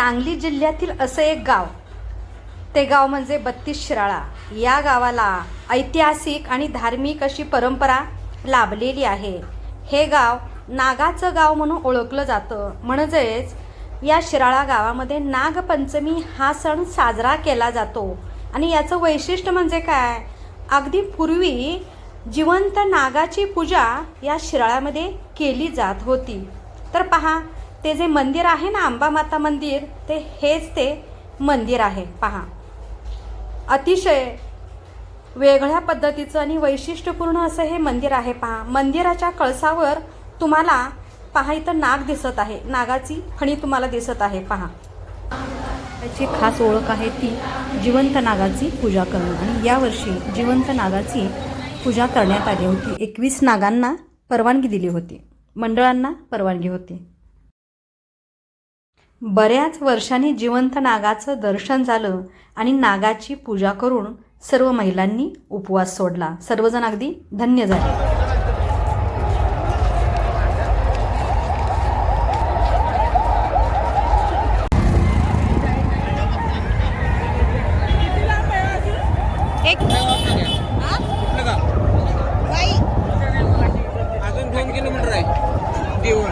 सांगली जिल्ह्यातील असं एक गाव, ते गाव म्हणजे 32 शिराळा. या गावाला ऐतिहासिक आणि धार्मिक अशी परंपरा लाभलेली आहे. हे गाव नागाचं गाव म्हणून ओळखलं जातं. म्हणजेच या शिराळा गावामध्ये नागपंचमी हा सण साजरा केला जातो. आणि याचं वैशिष्ट्य म्हणजे काय, अगदी पूर्वी जिवंत नागाची पूजा या शिराळ्यामध्ये केली जात होती. तर पहा, ते जे मंदिर आहे ना, अंबामाता मंदिर, ते हेच ते मंदिर आहे. पहा, अतिशय वेगळ्या पद्धतीचं आणि वैशिष्ट्यपूर्ण असं हे मंदिर आहे. पहा, मंदिराच्या कळसावर तुम्हाला पहा इथं नाग दिसत आहे, नागाची फणी तुम्हाला दिसत आहे. पहा, त्याची खास ओळख आहे ती जिवंत नागाची पूजा करणं. आणि यावर्षी जिवंत नागाची पूजा करण्यात आली होती. 21 नागांना परवानगी दिली होती, मंडळांना परवानगी होती. बऱ्याच वर्षांनी जिवंत नागाचं दर्शन झालं आणि नागाची पूजा करून सर्व महिलांनी उपवास सोडला. सर्वजण अगदी धन्य झाले. अजून 2 किलोमीटर आहे देऊळ.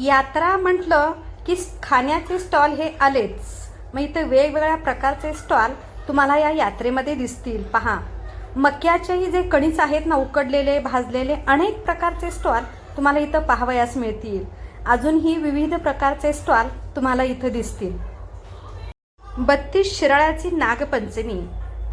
यात्रा म्हटलं की खाण्याचे स्टॉल हे आलेच. मग इथं वेगवेगळ्या प्रकारचे स्टॉल तुम्हाला या यात्रेमध्ये दिसतील. पहा, मक्याचेही जे कणीस आहेत ना, उकडलेले भाजलेले अनेक प्रकारचे स्टॉल तुम्हाला इथं पाहावयास मिळतील. अजूनही विविध प्रकारचे स्टॉल तुम्हाला इथं दिसतील. 32 शिराळ्याची नागपंचमी.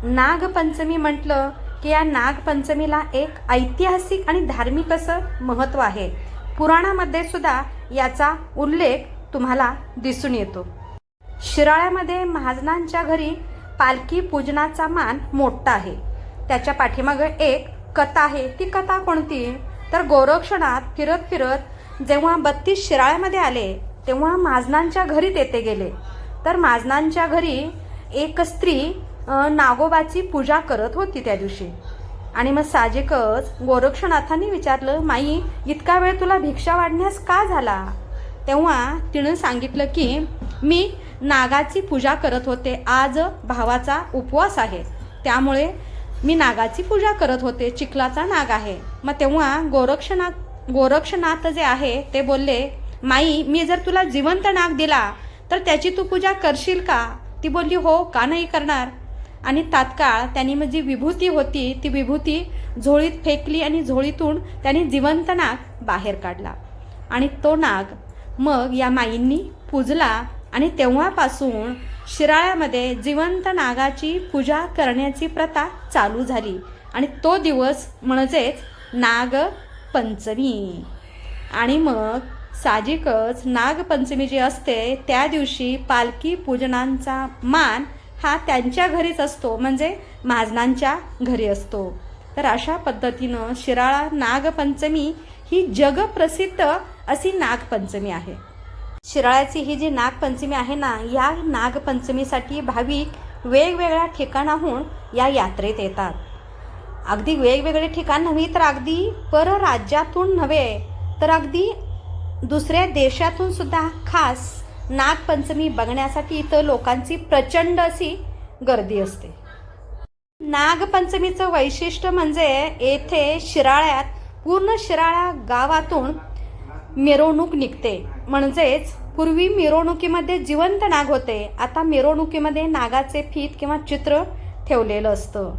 नागपंचमी म्हटलं की या नागपंचमीला एक ऐतिहासिक आणि धार्मिक असं महत्त्व आहे. पुराणामध्ये सुद्धा याचा उल्लेख तुम्हाला दिसून येतो. शिराळ्यामध्ये महाजनांच्या घरी पालखी पूजनाचा मान मोठा आहे. त्याच्या पाठीमागं एक कथा आहे. ती कथा कोणती, तर गोरक्षनाथ फिरत फिरत जेव्हा 32 शिराळ्यामध्ये आले तेव्हा महाजनांच्या घरी तेथे गेले. तर महाजनांच्या घरी एक स्त्री नागोबाची पूजा करत होती त्या दिवशी. आणि मग साहजिकच गोरक्षनाथांनी विचारलं, माई इतका वेळ तुला भिक्षा वाढण्यास का झाला? तेव्हा तिनं सांगितलं की मी नागाची पूजा करत होते, आज भावाचा उपवास आहे, त्यामुळे मी नागाची पूजा करत होते, चिखलाचा नाग आहे. मग तेव्हा गोरक्षनाथ जे आहे ते बोलले, माई मी जर तुला जिवंत नाग दिला तर त्याची तू पूजा करशील का? ती बोलली, हो, का नाही करणार. आणि तात्काळ त्यांनी जी विभूती होती ती विभूती झोळीत फेकली आणि झोळीतून त्यांनी जिवंत नाग बाहेर काढला. आणि तो नाग मग या माईंनी पूजला. आणि तेव्हापासून शिराळ्यामध्ये जिवंत नागाची पूजा करण्याची प्रथा चालू झाली. आणि तो दिवस म्हणजेच नागपंचमी. आणि मग साहजिकच नागपंचमी जी असते त्या दिवशी पालखी पूजनांचा मान हा त्यांच्या घरीच असतो, म्हणजे महाजनांच्या घरी असतो. तर अशा पद्धतीनं शिराळा नागपंचमी ही जगप्रसिद्ध अशी नागपंचमी आहे. शिराळ्याची ही जी नागपंचमी आहे ना, या नागपंचमीसाठी भाविक वेगवेगळ्या ठिकाणाहून या यात्रेत येतात. अगदी वेगवेगळे ठिकाण नव्हे तर अगदी परराज्यातून नव्हे तर अगदी दुसऱ्या देशातून सुद्धा खास नागपंचमी बघण्यासाठी इथं लोकांची प्रचंड अशी गर्दी असते. नागपंचमीचं वैशिष्ट्य म्हणजे येथे शिराळ्यात पूर्ण शिराळा गावातून मिरवणूक निघते. म्हणजेच पूर्वी मिरवणुकीमध्ये जिवंत नाग होते, आता मिरवणुकीमध्ये नागाचे फीत किंवा चित्र ठेवलेलं असतं.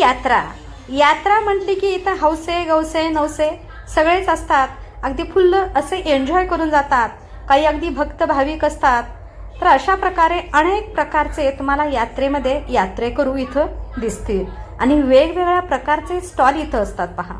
यात्रा. यात्रा म्हटली की इथं हौसे गौसे नवसे सगळेच असतात. अगदी फुल्ल असे एन्जॉय करून जातात. काही अगदी भक्त भाविक असतात. तर अशा प्रकारे अनेक प्रकारचे तुम्हाला यात्रेमध्ये यात्रेकरू इथं दिसतील आणि वेगवेगळ्या प्रकारचे स्टॉल इथं असतात पहा.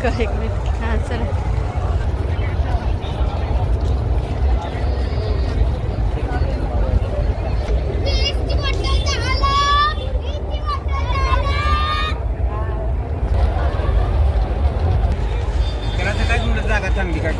कर एक मिनिट. हां चला. त्याला तर काय म्हणत जागा चांगली काय